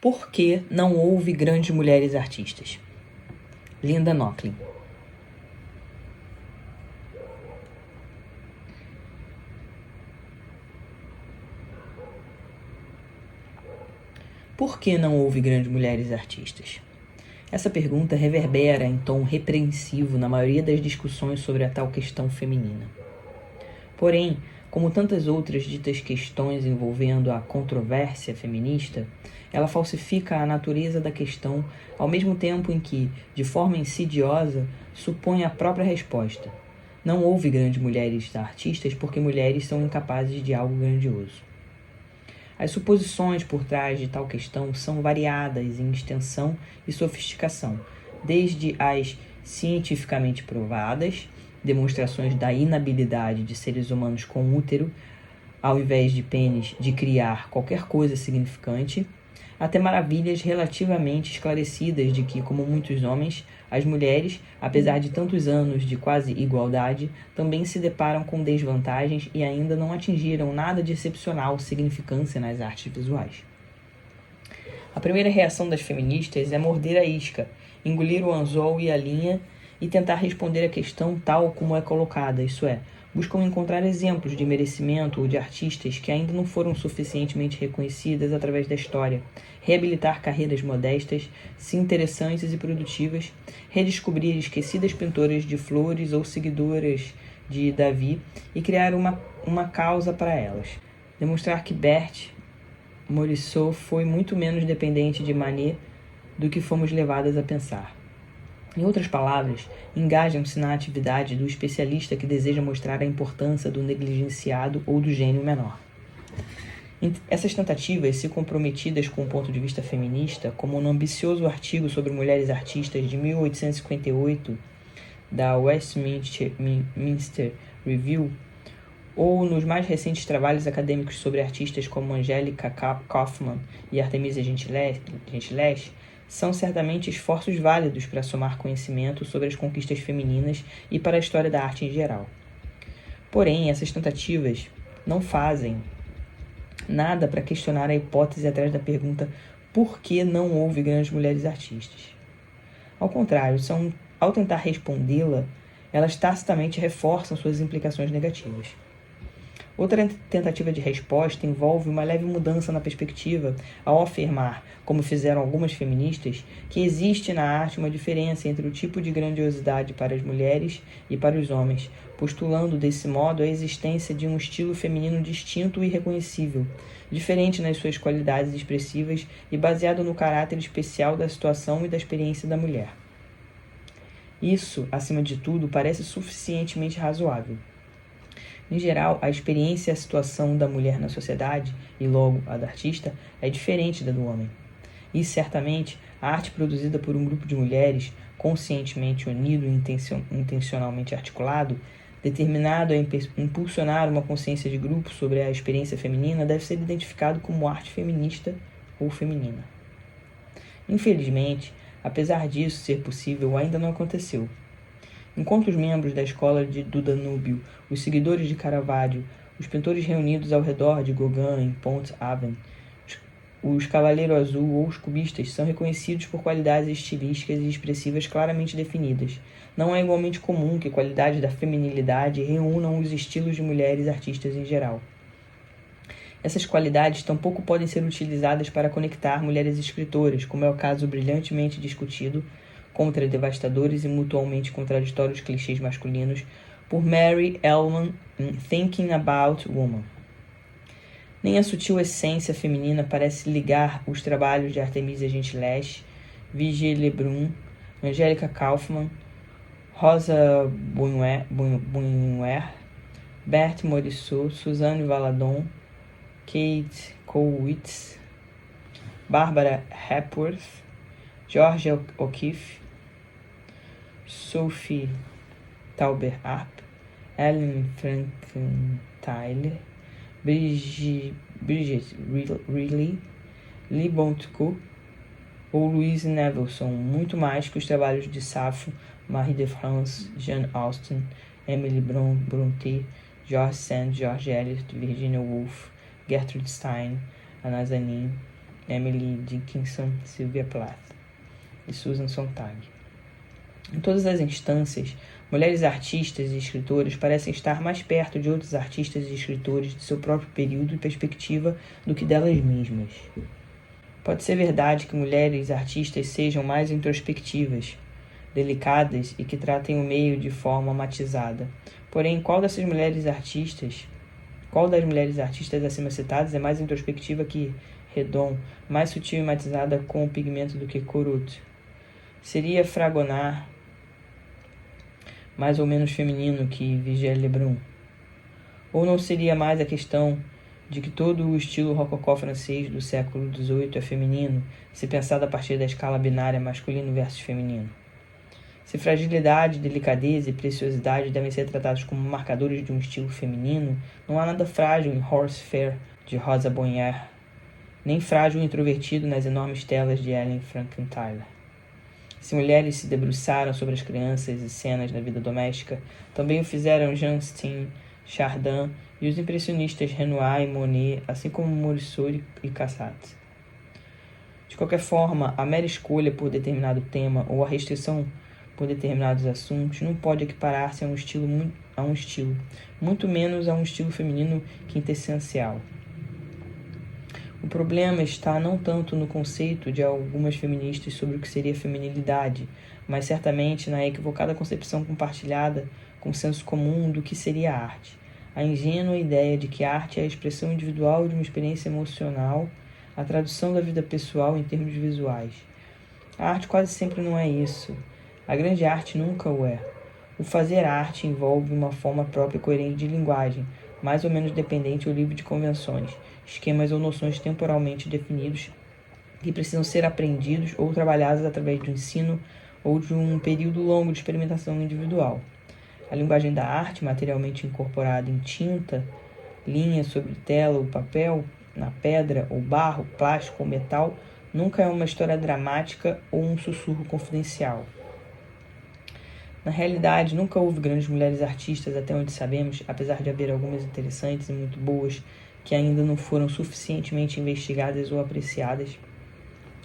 Por que não houve grandes mulheres artistas? Linda Nochlin. Por que não houve grandes mulheres artistas? Essa pergunta reverbera em tom repreensivo na maioria das discussões sobre a tal questão feminina. Porém, como tantas outras ditas questões envolvendo a controvérsia feminista, ela falsifica a natureza da questão ao mesmo tempo em que, de forma insidiosa, supõe a própria resposta. Não houve grandes mulheres artistas porque mulheres são incapazes de algo grandioso. As suposições por trás de tal questão são variadas em extensão e sofisticação, desde as cientificamente provadas, demonstrações da inabilidade de seres humanos com útero, ao invés de pênis, de criar qualquer coisa significante, até maravilhas relativamente esclarecidas de que, como muitos homens, as mulheres, apesar de tantos anos de quase igualdade, também se deparam com desvantagens e ainda não atingiram nada de excepcional significância nas artes visuais. A primeira reação das feministas é morder a isca, engolir o anzol e a linha e tentar responder a questão tal como é colocada, isso é, buscam encontrar exemplos de merecimento ou de artistas que ainda não foram suficientemente reconhecidas através da história, reabilitar carreiras modestas, se interessantes e produtivas, redescobrir esquecidas pintoras de flores ou seguidoras de Davi e criar uma causa para elas. Demonstrar que Berthe Morisot foi muito menos dependente de Manet do que fomos levadas a pensar. Em outras palavras, engajam-se na atividade do especialista que deseja mostrar a importância do negligenciado ou do gênio menor. Essas tentativas, se comprometidas com o ponto de vista feminista, como no ambicioso artigo sobre mulheres artistas de 1858 da Westminster Review, ou nos mais recentes trabalhos acadêmicos sobre artistas como Angelica Kauffman e Artemisia Gentileschi, são certamente esforços válidos para somar conhecimento sobre as conquistas femininas e para a história da arte em geral. Porém, essas tentativas não fazem nada para questionar a hipótese atrás da pergunta por que não houve grandes mulheres artistas. Ao contrário, ao tentar respondê-la, elas tacitamente reforçam suas implicações negativas. Outra tentativa de resposta envolve uma leve mudança na perspectiva ao afirmar, como fizeram algumas feministas, que existe na arte uma diferença entre o tipo de grandiosidade para as mulheres e para os homens, postulando desse modo a existência de um estilo feminino distinto e reconhecível, diferente nas suas qualidades expressivas e baseado no caráter especial da situação e da experiência da mulher. Isso, acima de tudo, parece suficientemente razoável. Em geral, a experiência e a situação da mulher na sociedade, e logo a da artista, é diferente da do homem. E, certamente, a arte produzida por um grupo de mulheres, conscientemente unido e intencionalmente articulado, determinado a impulsionar uma consciência de grupo sobre a experiência feminina, deve ser identificado como arte feminista ou feminina. Infelizmente, apesar disso ser possível, ainda não aconteceu. Enquanto os membros da escola do Danúbio, os seguidores de Caravaggio, os pintores reunidos ao redor de Gauguin em Pont-Aven, os Cavaleiro Azul ou os cubistas são reconhecidos por qualidades estilísticas e expressivas claramente definidas. Não é igualmente comum que qualidades da feminilidade reúnam os estilos de mulheres artistas em geral. Essas qualidades tampouco podem ser utilizadas para conectar mulheres escritoras, como é o caso brilhantemente discutido contra devastadores e mutuamente contraditórios clichês masculinos, por Mary Ellman em Thinking About Woman. Nem a sutil essência feminina parece ligar os trabalhos de Artemisia Gentileschi, Vigée Lebrun, Angelica Kauffman, Rosa Bonheur, Berthe Morisot, Suzanne Valadon, Kate Kollwitz, Barbara Hepworth, Georgia O'Keeffe, Sophie Tauber-Arp, Ellen Frankenthaler, Bridget Riley, Lee Bontcourt ou Louise Nevelson, muito mais que os trabalhos de Safo, Marie de France, Jane Austen, Emily Brontë, George Sand, George Eliot, Virginia Woolf, Gertrude Stein, Anna Karenina, Emily Dickinson, Sylvia Plath e Susan Sontag. Em todas as instâncias, mulheres artistas e escritoras parecem estar mais perto de outros artistas e escritores de seu próprio período e perspectiva do que delas mesmas. Pode ser verdade que mulheres artistas sejam mais introspectivas, delicadas e que tratem o meio de forma matizada. Porém, qual das mulheres artistas acima citadas é mais introspectiva que Redon, mais sutil e matizada com o pigmento do que Corot? Seria Fragonard mais ou menos feminino que Vigée Lebrun? Ou não seria mais a questão de que todo o estilo rococó francês do século XVIII é feminino, se pensado a partir da escala binária masculino versus feminino? Se fragilidade, delicadeza e preciosidade devem ser tratados como marcadores de um estilo feminino, não há nada frágil em Horse Fair, de Rosa Bonheur, nem frágil e introvertido nas enormes telas de Ellen Frankenthaler. Se mulheres se debruçaram sobre as crianças e cenas da vida doméstica, também o fizeram Jean Steen, Chardin e os impressionistas Renoir e Monet, assim como Morisot e Cassatt. De qualquer forma, a mera escolha por determinado tema ou a restrição por determinados assuntos não pode equiparar-se a um estilo, muito menos a um estilo feminino quintessencial. O problema está não tanto no conceito de algumas feministas sobre o que seria feminilidade, mas certamente na equivocada concepção compartilhada com o senso comum do que seria arte. A ingênua ideia de que a arte é a expressão individual de uma experiência emocional, a tradução da vida pessoal em termos visuais. A arte quase sempre não é isso. A grande arte nunca o é. O fazer arte envolve uma forma própria e coerente de linguagem, mais ou menos dependente ou livre de convenções, esquemas ou noções temporalmente definidos que precisam ser aprendidos ou trabalhados através do ensino ou de um período longo de experimentação individual. A linguagem da arte, materialmente incorporada em tinta, linha sobre tela ou papel, na pedra ou barro, plástico ou metal, nunca é uma história dramática ou um sussurro confidencial. Na realidade, nunca houve grandes mulheres artistas, até onde sabemos, apesar de haver algumas interessantes e muito boas que ainda não foram suficientemente investigadas ou apreciadas,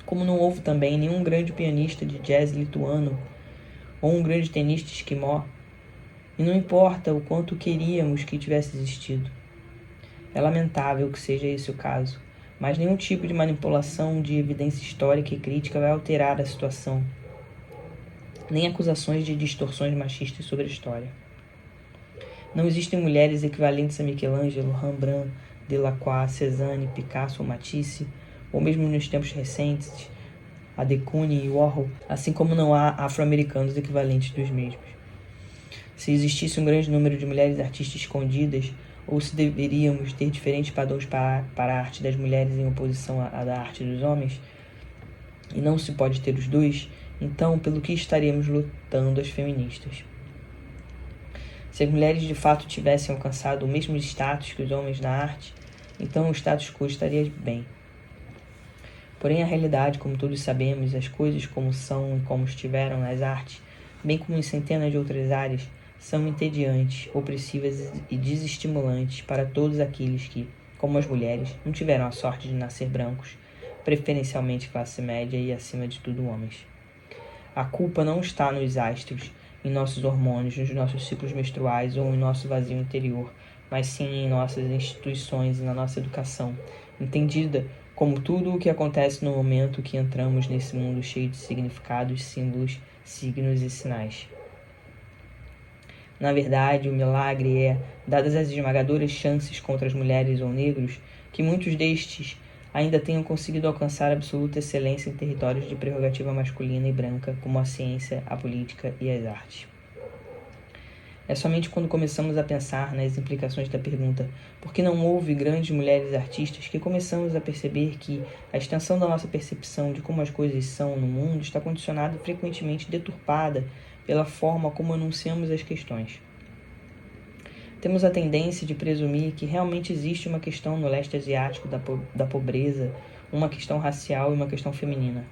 como não houve também nenhum grande pianista de jazz lituano ou um grande tenista esquimó, e não importa o quanto queríamos que tivesse existido. É lamentável que seja esse o caso, mas nenhum tipo de manipulação de evidência histórica e crítica vai alterar a situação, nem acusações de distorções machistas sobre a história. Não existem mulheres equivalentes a Michelangelo, Rembrandt, Delacroix, Cézanne, Picasso ou Matisse, ou mesmo nos tempos recentes, a de Kooning e Warhol, assim como não há afro-americanos equivalentes dos mesmos. Se existisse um grande número de mulheres artistas escondidas, ou se deveríamos ter diferentes padrões para a arte das mulheres em oposição à da arte dos homens, e não se pode ter os dois, então pelo que estaríamos lutando as feministas? Se as mulheres de fato tivessem alcançado o mesmo status que os homens na arte, então o status quo estaria bem. Porém, a realidade, como todos sabemos, as coisas como são e como estiveram nas artes, bem como em centenas de outras áreas, são entediantes, opressivas e desestimulantes para todos aqueles que, como as mulheres, não tiveram a sorte de nascer brancos, preferencialmente classe média e, acima de tudo, homens. A culpa não está nos astros, em nossos hormônios, nos nossos ciclos menstruais ou em nosso vazio interior, mas sim em nossas instituições e na nossa educação, entendida como tudo o que acontece no momento que entramos nesse mundo cheio de significados, símbolos, signos e sinais. Na verdade, o milagre é, dadas as esmagadoras chances contra as mulheres ou negros, que muitos destes ainda tenham conseguido alcançar absoluta excelência em territórios de prerrogativa masculina e branca, como a ciência, a política e as artes. É somente quando começamos a pensar nas implicações da pergunta por que não houve grandes mulheres artistas que começamos a perceber que a extensão da nossa percepção de como as coisas são no mundo está condicionada e frequentemente deturpada pela forma como enunciamos as questões. Temos a tendência de presumir que realmente existe uma questão no leste asiático da pobreza, uma questão racial e uma questão feminina.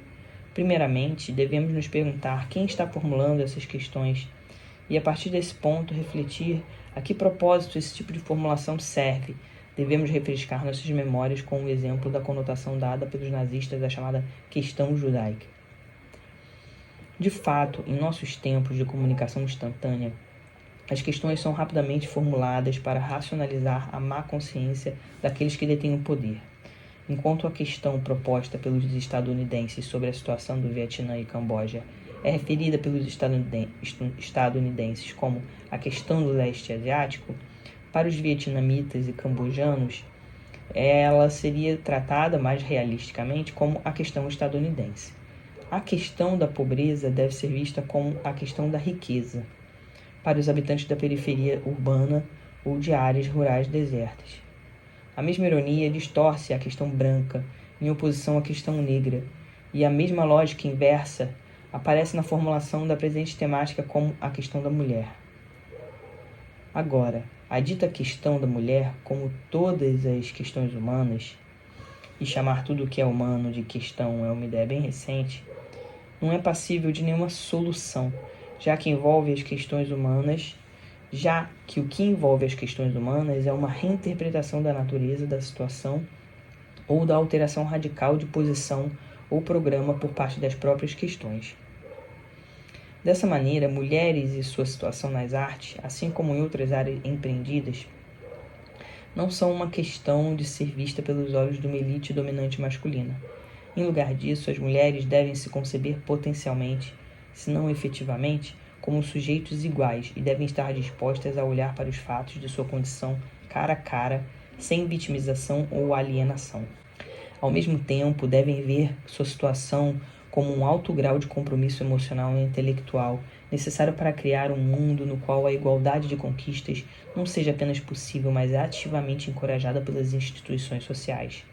Primeiramente, devemos nos perguntar quem está formulando essas questões e, a partir desse ponto, refletir a que propósito esse tipo de formulação serve, devemos refrescar nossas memórias com o exemplo da conotação dada pelos nazistas à chamada questão judaica. De fato, em nossos tempos de comunicação instantânea, as questões são rapidamente formuladas para racionalizar a má consciência daqueles que detêm o poder. Enquanto a questão proposta pelos estadunidenses sobre a situação do Vietnã e Camboja é referida pelos estadunidenses como a questão do leste asiático, para os vietnamitas e cambojanos, ela seria tratada mais realisticamente como a questão estadunidense. A questão da pobreza deve ser vista como a questão da riqueza, para os habitantes da periferia urbana ou de áreas rurais desertas. A mesma ironia distorce a questão branca em oposição à questão negra, e a mesma lógica inversa aparece na formulação da presente temática como a questão da mulher. Agora, a dita questão da mulher, como todas as questões humanas, e chamar tudo o que é humano de questão é uma ideia bem recente, não é passível de nenhuma solução, já que envolve as questões humanas, já que o que envolve as questões humanas é uma reinterpretação da natureza da situação ou da alteração radical de posição ou programa por parte das próprias questões. Dessa maneira, mulheres e sua situação nas artes, assim como em outras áreas empreendidas, não são uma questão de ser vista pelos olhos de uma elite dominante masculina. Em lugar disso, as mulheres devem se conceber potencialmente, se não efetivamente, como sujeitos iguais e devem estar dispostas a olhar para os fatos de sua condição cara a cara, sem vitimização ou alienação. Ao mesmo tempo, devem ver sua situação como um alto grau de compromisso emocional e intelectual necessário para criar um mundo no qual a igualdade de conquistas não seja apenas possível, mas ativamente encorajada pelas instituições sociais.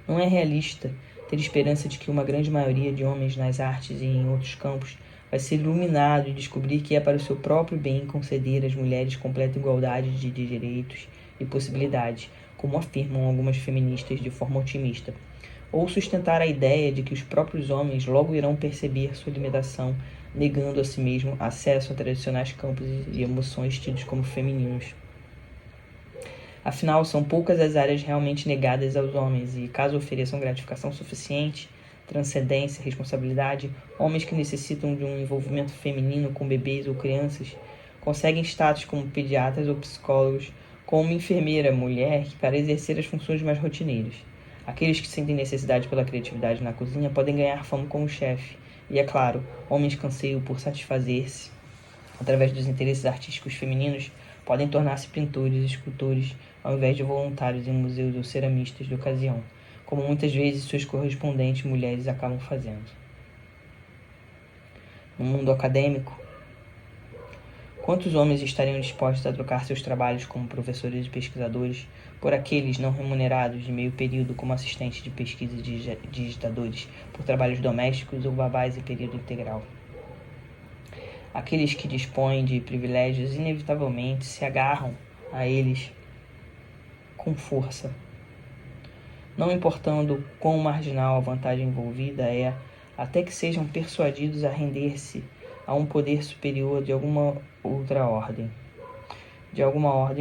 Não é realista ter esperança de que uma grande maioria de homens nas artes e em outros campos vai ser iluminado e descobrir que é para o seu próprio bem conceder às mulheres completa igualdade de direitos e possibilidades, como afirmam algumas feministas de forma otimista, ou sustentar a ideia de que os próprios homens logo irão perceber sua limitação, negando a si mesmo acesso a tradicionais campos e emoções tidos como femininos. Afinal, são poucas as áreas realmente negadas aos homens e, caso ofereçam gratificação suficiente, transcendência, responsabilidade, homens que necessitam de um envolvimento feminino com bebês ou crianças conseguem status como pediatras ou psicólogos, como uma enfermeira mulher para exercer as funções mais rotineiras. Aqueles que sentem necessidade pela criatividade na cozinha podem ganhar fama como chefe. E, é claro, homens que anseiam por satisfazer-se através dos interesses artísticos femininos podem tornar-se pintores e escultores ao invés de voluntários em museus ou ceramistas de ocasião, como muitas vezes suas correspondentes mulheres acabam fazendo. No mundo acadêmico, quantos homens estariam dispostos a trocar seus trabalhos como professores e pesquisadores por aqueles não remunerados de meio período como assistentes de pesquisa e digitadores, por trabalhos domésticos ou babás em período integral? Aqueles que dispõem de privilégios inevitavelmente se agarram a eles com força, não importando quão marginal a vantagem envolvida é, até que sejam persuadidos a render-se a um poder superior de alguma ordem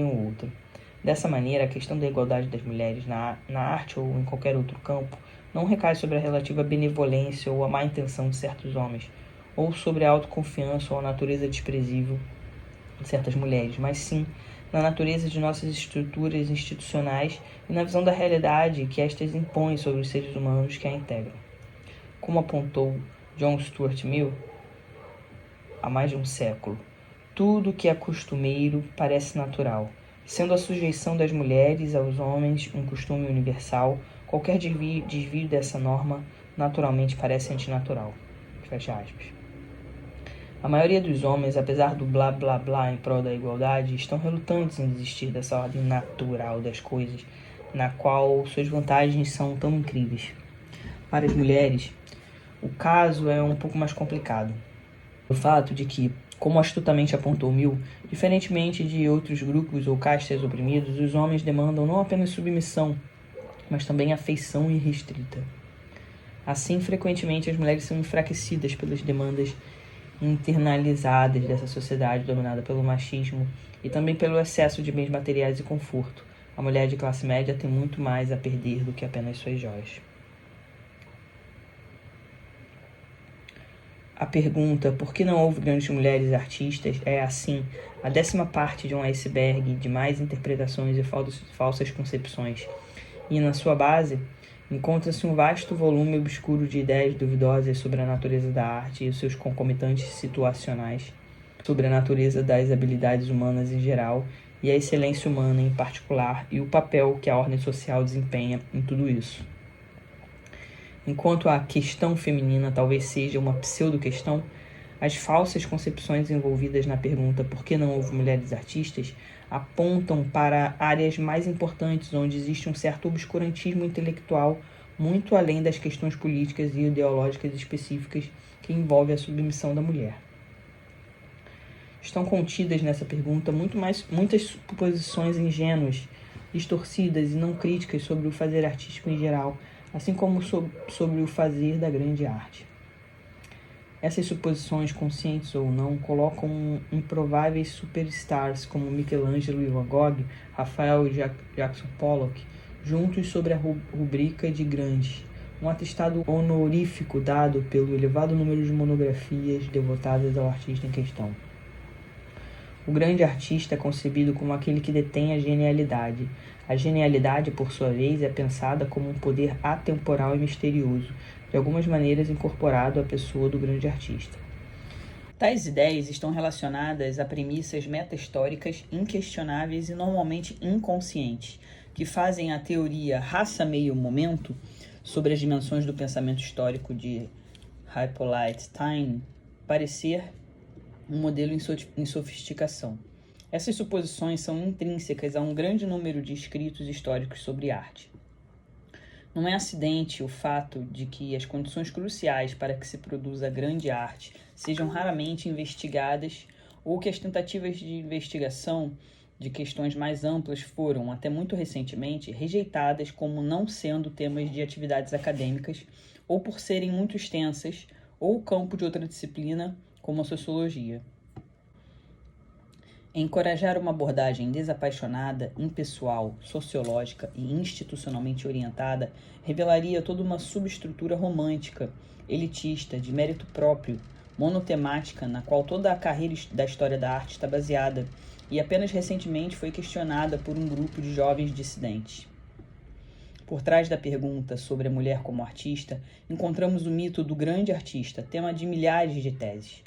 ou outra. Dessa maneira, a questão da igualdade das mulheres na arte ou em qualquer outro campo não recai sobre a relativa benevolência ou a má intenção de certos homens, ou sobre a autoconfiança ou a natureza desprezível de certas mulheres, mas sim na natureza de nossas estruturas institucionais e na visão da realidade que estas impõem sobre os seres humanos que a integram. Como apontou John Stuart Mill há mais de um século, tudo que é costumeiro parece natural. Sendo a sujeição das mulheres aos homens um costume universal, qualquer desvio dessa norma naturalmente parece antinatural. Fecha aspas. A maioria dos homens, apesar do blá blá blá em prol da igualdade, estão relutantes em desistir dessa ordem natural das coisas, na qual suas vantagens são tão incríveis. Para as mulheres, o caso é um pouco mais complicado. O fato de que, como astutamente apontou Mill, diferentemente de outros grupos ou castas oprimidos, os homens demandam não apenas submissão, mas também afeição irrestrita. Assim, frequentemente, as mulheres são enfraquecidas pelas demandas internalizadas dessa sociedade dominada pelo machismo e também pelo excesso de bens materiais e conforto, A mulher de classe média tem muito mais a perder do que apenas suas joias. A pergunta por que não houve grandes mulheres artistas é, assim, a 10ª parte de um iceberg de mais interpretações e falsas concepções, e na sua base encontra-se um vasto volume obscuro de ideias duvidosas sobre a natureza da arte e os seus concomitantes situacionais, sobre a natureza das habilidades humanas em geral e a excelência humana em particular e o papel que a ordem social desempenha em tudo isso. Enquanto a questão feminina talvez seja uma pseudo-questão, as falsas concepções envolvidas na pergunta por que não houve mulheres artistas apontam para áreas mais importantes onde existe um certo obscurantismo intelectual muito além das questões políticas e ideológicas específicas que envolvem a submissão da mulher. Estão contidas nessa pergunta muitas suposições ingênuas, distorcidas e não críticas sobre o fazer artístico em geral, assim como sobre o fazer da grande arte. Essas suposições, conscientes ou não, colocam improváveis superstars como Michelangelo e Van Gogh, Rafael e Jackson Pollock, juntos sobre a rubrica de grandes, um atestado honorífico dado pelo elevado número de monografias devotadas ao artista em questão. O grande artista é concebido como aquele que detém a genialidade. A genialidade, por sua vez, é pensada como um poder atemporal e misterioso, de algumas maneiras incorporado à pessoa do grande artista. Tais ideias estão relacionadas a premissas meta-históricas inquestionáveis e normalmente inconscientes, que fazem a teoria raça-meio-momento sobre as dimensões do pensamento histórico de Hippolyte Taine parecer um modelo em sofisticação. Essas suposições são intrínsecas a um grande número de escritos históricos sobre arte. Não é acidente o fato de que as condições cruciais para que se produza grande arte sejam raramente investigadas ou que as tentativas de investigação de questões mais amplas foram, até muito recentemente, rejeitadas como não sendo temas de atividades acadêmicas ou por serem muito extensas ou campo de outra disciplina, como a sociologia. Encorajar uma abordagem desapaixonada, impessoal, sociológica e institucionalmente orientada revelaria toda uma subestrutura romântica, elitista, de mérito próprio, monotemática, na qual toda a carreira da história da arte está baseada e apenas recentemente foi questionada por um grupo de jovens dissidentes. Por trás da pergunta sobre a mulher como artista, encontramos o mito do grande artista, tema de milhares de teses.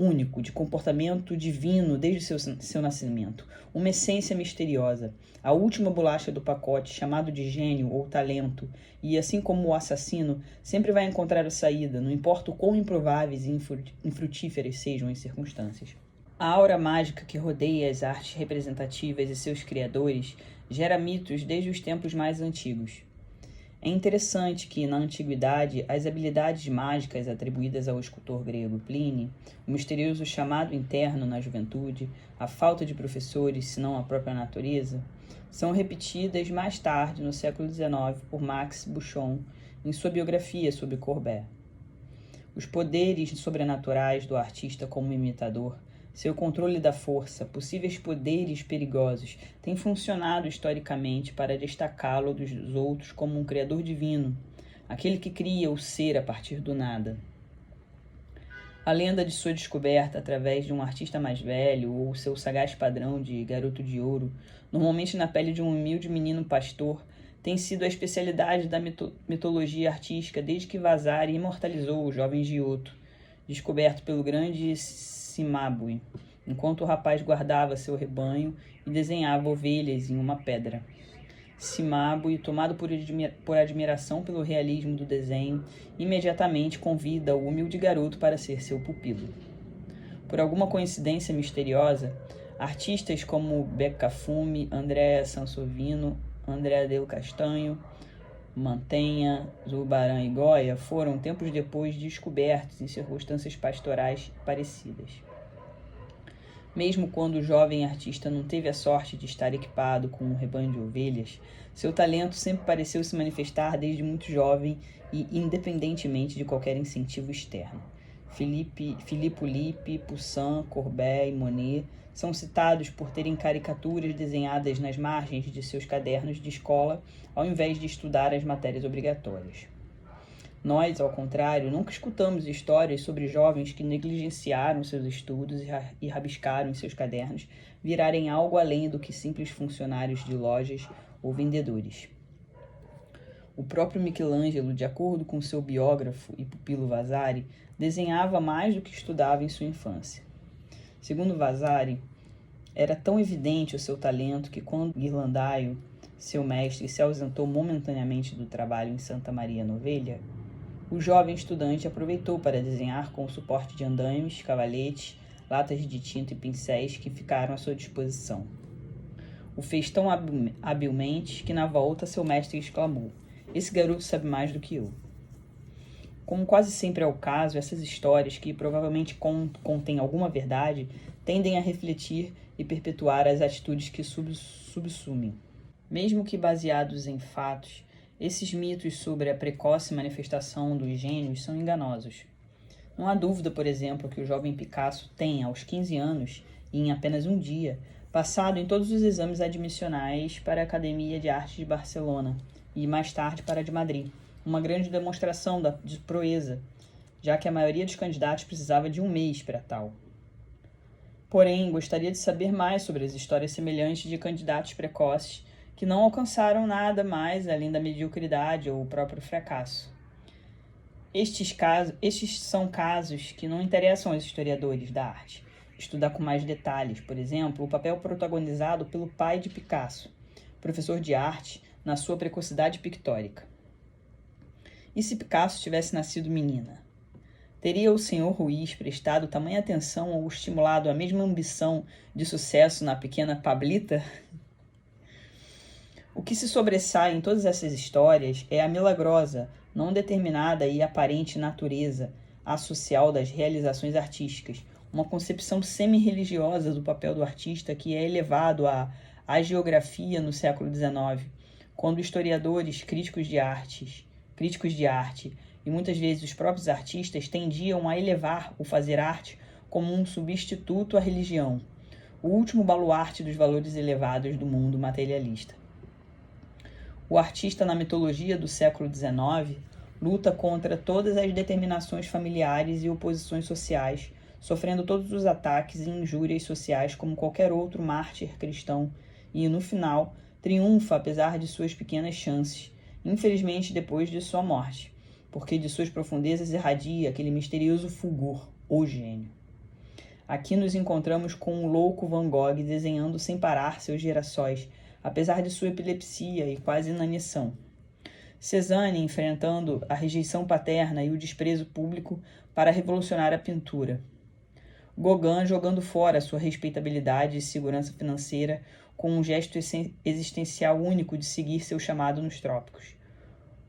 Único, de comportamento divino desde seu nascimento, uma essência misteriosa, a última bolacha do pacote, chamado de gênio ou talento, e assim como o assassino, sempre vai encontrar a saída, não importa o quão improváveis e infrutíferas sejam as circunstâncias. A aura mágica que rodeia as artes representativas e seus criadores gera mitos desde os tempos mais antigos. É interessante que, na antiguidade, as habilidades mágicas atribuídas ao escultor grego Plínio, o misterioso chamado interno na juventude, a falta de professores, senão a própria natureza, são repetidas mais tarde, no século XIX, por Max Buchon, em sua biografia sobre Courbet. Os poderes sobrenaturais do artista como imitador, seu controle da força, possíveis poderes perigosos, têm funcionado historicamente para destacá-lo dos outros como um criador divino, aquele que cria o ser a partir do nada. A lenda de sua descoberta através de um artista mais velho ou seu sagaz padrão de garoto de ouro, normalmente na pele de um humilde menino pastor, tem sido a especialidade da mitologia artística desde que Vasari imortalizou o jovem Giotto, descoberto pelo grande Cimabue, enquanto o rapaz guardava seu rebanho e desenhava ovelhas em uma pedra. Cimabue, tomado por admiração pelo realismo do desenho, imediatamente convida o humilde garoto para ser seu pupilo. Por alguma coincidência misteriosa, artistas como Becca Fume, Andrea Sansovino, Andrea del Castanho, Mantegna, Zurbarán e Goya foram, tempos depois, descobertos em circunstâncias pastorais parecidas. Mesmo quando o jovem artista não teve a sorte de estar equipado com um rebanho de ovelhas, seu talento sempre pareceu se manifestar desde muito jovem e independentemente de qualquer incentivo externo. Philippe Lippi, Poussin, Courbet e Monet são citados por terem caricaturas desenhadas nas margens de seus cadernos de escola, ao invés de estudar as matérias obrigatórias. Nós, ao contrário, nunca escutamos histórias sobre jovens que negligenciaram seus estudos e rabiscaram em seus cadernos virarem algo além do que simples funcionários de lojas ou vendedores. O próprio Michelangelo, de acordo com seu biógrafo e pupilo Vasari, desenhava mais do que estudava em sua infância. Segundo Vasari, era tão evidente o seu talento que quando Ghirlandaio, seu mestre, se ausentou momentaneamente do trabalho em Santa Maria Novella, o jovem estudante aproveitou para desenhar com o suporte de andaimes, cavaletes, latas de tinta e pincéis que ficaram à sua disposição. O fez tão habilmente que na volta seu mestre exclamou: "Esse garoto sabe mais do que eu." Como quase sempre é o caso, essas histórias, que provavelmente contêm alguma verdade, tendem a refletir e perpetuar as atitudes que subsumem. Mesmo que baseados em fatos, esses mitos sobre a precoce manifestação dos gênios são enganosos. Não há dúvida, por exemplo, que o jovem Picasso tenha, aos 15 anos, e em apenas um dia, passado em todos os exames admissionais para a Academia de Artes de Barcelona e mais tarde para a de Madrid, uma grande demonstração de proeza, já que a maioria dos candidatos precisava de um mês para tal. Porém, gostaria de saber mais sobre as histórias semelhantes de candidatos precoces que não alcançaram nada mais além da mediocridade ou o próprio fracasso. Estes são casos que não interessam aos historiadores da arte. Estudar com mais detalhes, por exemplo, o papel protagonizado pelo pai de Picasso, professor de arte, na sua precocidade pictórica. E se Picasso tivesse nascido menina? Teria o Sr. Ruiz prestado tamanha atenção ou estimulado a mesma ambição de sucesso na pequena Pablita? O que se sobressai em todas essas histórias é a milagrosa, não determinada e aparente natureza associal das realizações artísticas, uma concepção semi-religiosa do papel do artista que é elevado à hagiografia no século XIX, quando historiadores, críticos de arte e muitas vezes os próprios artistas tendiam a elevar o fazer arte como um substituto à religião, o último baluarte dos valores elevados do mundo materialista. O artista na mitologia do século XIX luta contra todas as determinações familiares e oposições sociais, sofrendo todos os ataques e injúrias sociais como qualquer outro mártir cristão e, no final, triunfa apesar de suas pequenas chances, infelizmente depois de sua morte, porque de suas profundezas irradia aquele misterioso fulgor, o gênio. Aqui nos encontramos com o louco Van Gogh desenhando sem parar seus girassóis, apesar de sua epilepsia e quase inanição. Cézanne enfrentando a rejeição paterna e o desprezo público para revolucionar a pintura. Gauguin jogando fora sua respeitabilidade e segurança financeira com um gesto existencial único de seguir seu chamado nos trópicos.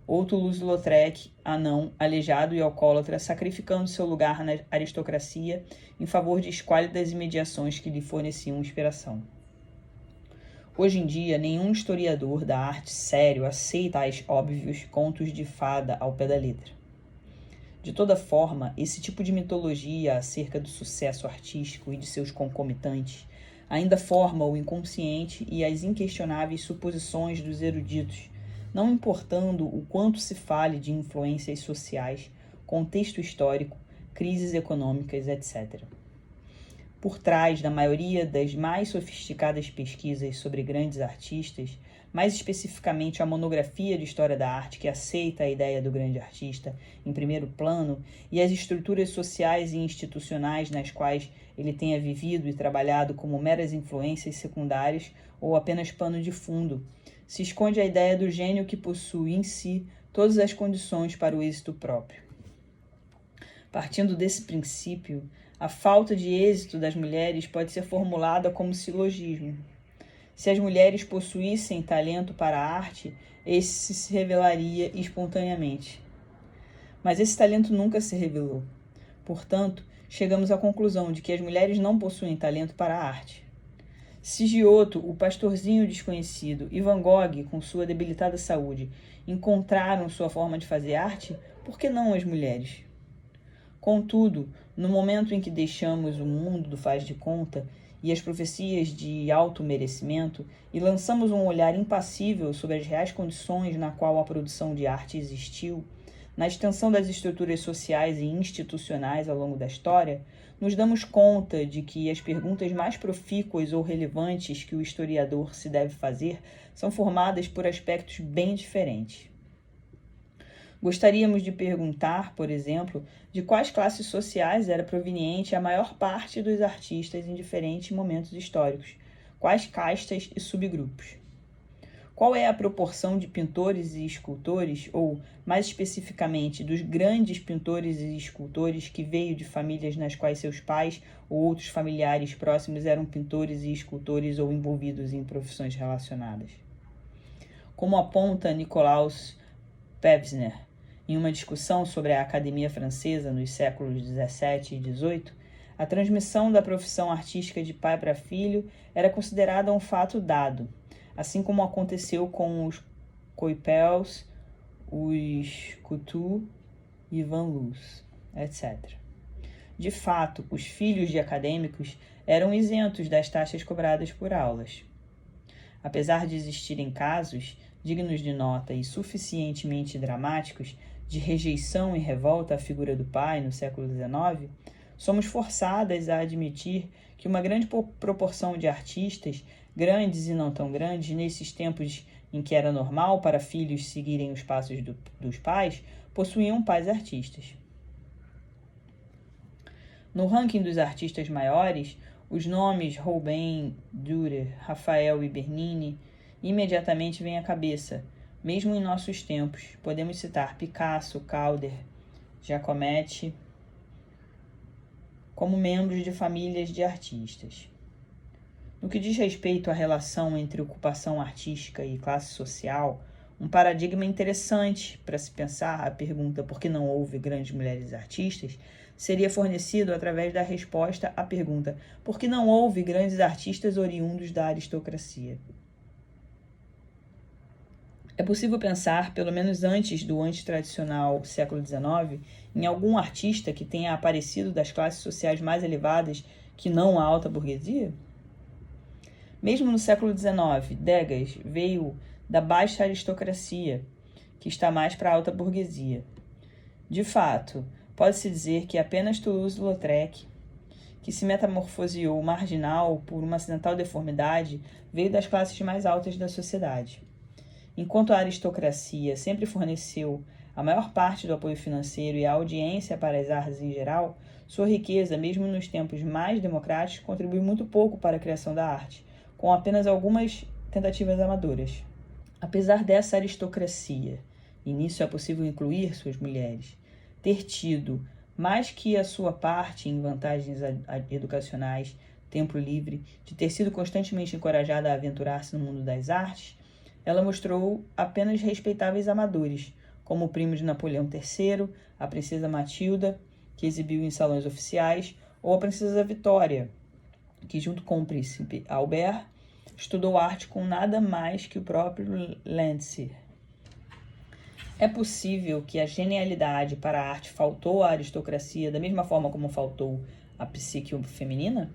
Ou Toulouse-Lautrec, anão, aleijado e alcoólatra, sacrificando seu lugar na aristocracia em favor de esquálidas imediações que lhe forneciam inspiração. Hoje em dia, nenhum historiador da arte sério aceita tais óbvios contos de fada ao pé da letra. De toda forma, esse tipo de mitologia acerca do sucesso artístico e de seus concomitantes ainda forma o inconsciente e as inquestionáveis suposições dos eruditos, não importando o quanto se fale de influências sociais, contexto histórico, crises econômicas, etc. Por trás da maioria das mais sofisticadas pesquisas sobre grandes artistas, mais especificamente a monografia de História da Arte que aceita a ideia do grande artista em primeiro plano e as estruturas sociais e institucionais nas quais ele tenha vivido e trabalhado como meras influências secundárias ou apenas pano de fundo, se esconde a ideia do gênio que possui em si todas as condições para o êxito próprio. Partindo desse princípio, a falta de êxito das mulheres pode ser formulada como silogismo. Se as mulheres possuíssem talento para a arte, esse se revelaria espontaneamente. Mas esse talento nunca se revelou. Portanto, chegamos à conclusão de que as mulheres não possuem talento para a arte. Se Giotto, o pastorzinho desconhecido, e Van Gogh, com sua debilitada saúde, encontraram sua forma de fazer arte, por que não as mulheres? Contudo, no momento em que deixamos o mundo do faz de conta e as profecias de auto-merecimento e lançamos um olhar impassível sobre as reais condições na qual a produção de arte existiu, na extensão das estruturas sociais e institucionais ao longo da história, nos damos conta de que as perguntas mais profícuas ou relevantes que o historiador se deve fazer são formadas por aspectos bem diferentes. Gostaríamos de perguntar, por exemplo, de quais classes sociais era proveniente a maior parte dos artistas em diferentes momentos históricos, quais castas e subgrupos. Qual é a proporção de pintores e escultores, ou, mais especificamente, dos grandes pintores e escultores que veio de famílias nas quais seus pais ou outros familiares próximos eram pintores e escultores ou envolvidos em profissões relacionadas? Como aponta Nicolaus Pevsner, em uma discussão sobre a Academia Francesa nos séculos XVII e XVIII, a transmissão da profissão artística de pai para filho era considerada um fato dado, assim como aconteceu com os Coypels, os Couture e Van Loos, etc. De fato, os filhos de acadêmicos eram isentos das taxas cobradas por aulas. Apesar de existirem casos, dignos de nota e suficientemente dramáticos, de rejeição e revolta à figura do pai no século XIX, somos forçadas a admitir que uma grande proporção de artistas, grandes e não tão grandes, nesses tempos em que era normal para filhos seguirem os passos dos pais, possuíam pais artistas. No ranking dos artistas maiores, os nomes Robin, Dürer, Rafael e Bernini imediatamente vêm à cabeça. Mesmo em nossos tempos, podemos citar Picasso, Calder, Giacometti, como membros de famílias de artistas. No que diz respeito à relação entre ocupação artística e classe social, um paradigma interessante para se pensar a pergunta por que não houve grandes mulheres artistas seria fornecido através da resposta à pergunta por que não houve grandes artistas oriundos da aristocracia. É possível pensar, pelo menos antes do antitradicional século XIX, em algum artista que tenha aparecido das classes sociais mais elevadas que não a alta burguesia? Mesmo no século XIX, Degas veio da baixa aristocracia, que está mais para a alta burguesia. De fato, pode-se dizer que apenas Toulouse-Lautrec, que se metamorfoseou marginal por uma acidental deformidade, veio das classes mais altas da sociedade. Enquanto a aristocracia sempre forneceu a maior parte do apoio financeiro e a audiência para as artes em geral, sua riqueza, mesmo nos tempos mais democráticos, contribuiu muito pouco para a criação da arte, com apenas algumas tentativas amadoras. Apesar dessa aristocracia, e nisso é possível incluir suas mulheres, ter tido mais que a sua parte em vantagens educacionais, tempo livre, de ter sido constantemente encorajada a aventurar-se no mundo das artes, ela mostrou apenas respeitáveis amadores, como o primo de Napoleão III, a princesa Matilda, que exibiu em salões oficiais, ou a princesa Vitória, que junto com o príncipe Albert, estudou arte com nada mais que o próprio Landseer. É possível que a genialidade para a arte faltou à aristocracia da mesma forma como faltou à psique feminina?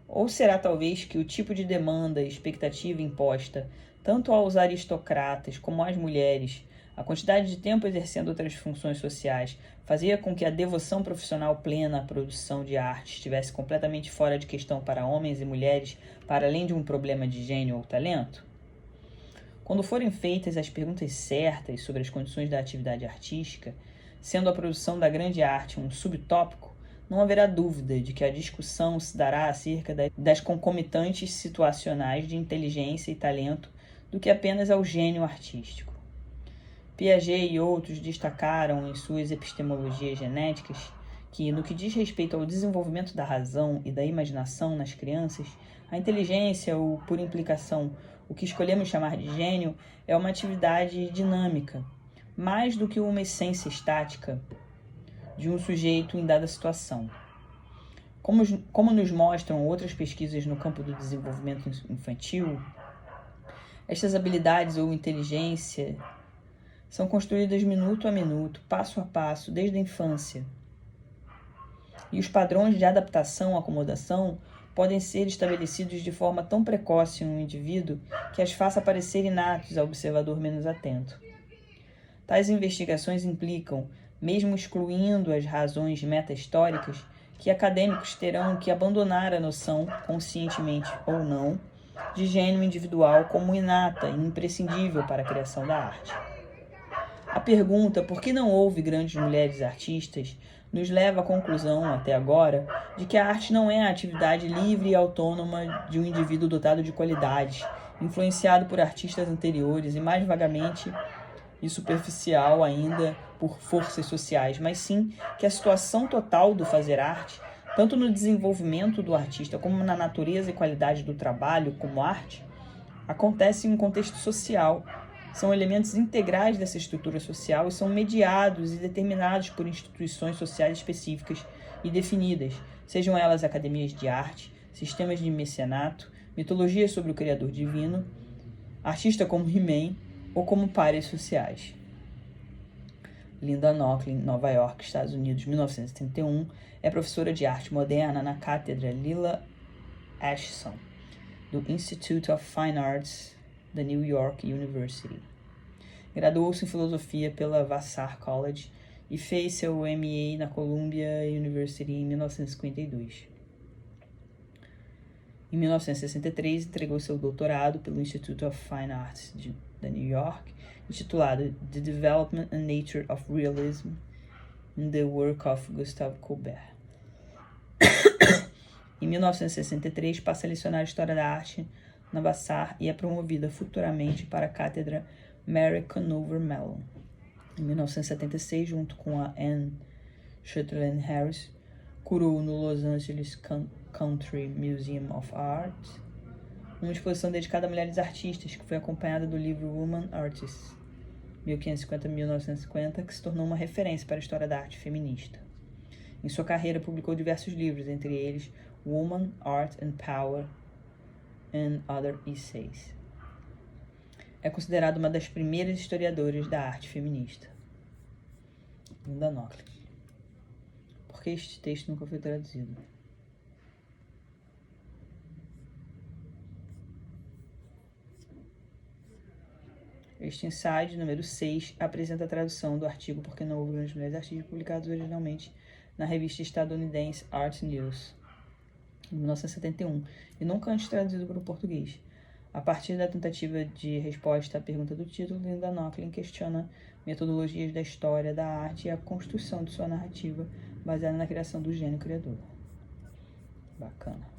Ou será talvez que o tipo de demanda e expectativa imposta tanto aos aristocratas como às mulheres, a quantidade de tempo exercendo outras funções sociais, fazia com que a devoção profissional plena à produção de arte estivesse completamente fora de questão para homens e mulheres, para além de um problema de gênio ou talento? Quando forem feitas as perguntas certas sobre as condições da atividade artística, sendo a produção da grande arte um subtópico, não haverá dúvida de que a discussão se dará acerca das concomitantes situacionais de inteligência e talento do que apenas ao gênio artístico. Piaget e outros destacaram em suas epistemologias genéticas que, no que diz respeito ao desenvolvimento da razão e da imaginação nas crianças, a inteligência, ou, por implicação, o que escolhemos chamar de gênio, é uma atividade dinâmica, mais do que uma essência estática de um sujeito em dada situação. Como nos mostram outras pesquisas no campo do desenvolvimento infantil, estas habilidades ou inteligência são construídas minuto a minuto, passo a passo, desde a infância. E os padrões de adaptação-acomodação podem ser estabelecidos de forma tão precoce em um indivíduo que as faça parecer inatos ao observador menos atento. Tais investigações implicam, mesmo excluindo as razões meta-históricas, que acadêmicos terão que abandonar a noção, conscientemente ou não, de gênio individual como inata e imprescindível para a criação da arte. A pergunta por que não houve grandes mulheres artistas nos leva à conclusão, até agora, de que a arte não é a atividade livre e autônoma de um indivíduo dotado de qualidades, influenciado por artistas anteriores e mais vagamente e superficial ainda por forças sociais, mas sim que a situação total do fazer arte, tanto no desenvolvimento do artista como na natureza e qualidade do trabalho como arte, acontece em um contexto social. São elementos integrais dessa estrutura social e são mediados e determinados por instituições sociais específicas e definidas, sejam elas academias de arte, sistemas de mecenato, mitologias sobre o Criador Divino, artista como He-Man ou como pares sociais. Linda Nochlin, Nova York, Estados Unidos, 1971, é professora de arte moderna na cátedra Lilla Acheson, do Institute of Fine Arts da New York University. Graduou-se em filosofia pela Vassar College e fez seu MA na Columbia University em 1952. Em 1963, entregou seu doutorado pelo Institute of Fine Arts da New York, intitulado The Development and Nature of Realism in the Work of Gustave Courbet. Em 1963, passa a lecionar História da Arte na Vassar e é promovida futuramente para a cátedra Mary Conover Mellon. Em 1976, junto com a Anne Sutherland Harris, curou no Los Angeles Country Museum of Art uma exposição dedicada a mulheres artistas, que foi acompanhada do livro Woman Artists, 1550-1950, que se tornou uma referência para a história da arte feminista. Em sua carreira, publicou diversos livros, entre eles Woman, Art and Power and Other Essays. É considerada uma das primeiras historiadoras da arte feminista. Linda Nochlin. Por que este texto nunca foi traduzido? Este ensaio, número 6, apresenta a tradução do artigo Por que não houve grandes mulheres artistas, publicado originalmente na revista estadunidense Art News, em 1971, e nunca antes traduzido para o português. A partir da tentativa de resposta à pergunta do título, Linda Nochlin questiona metodologias da história da arte e a construção de sua narrativa baseada na criação do gênio criador. Bacana.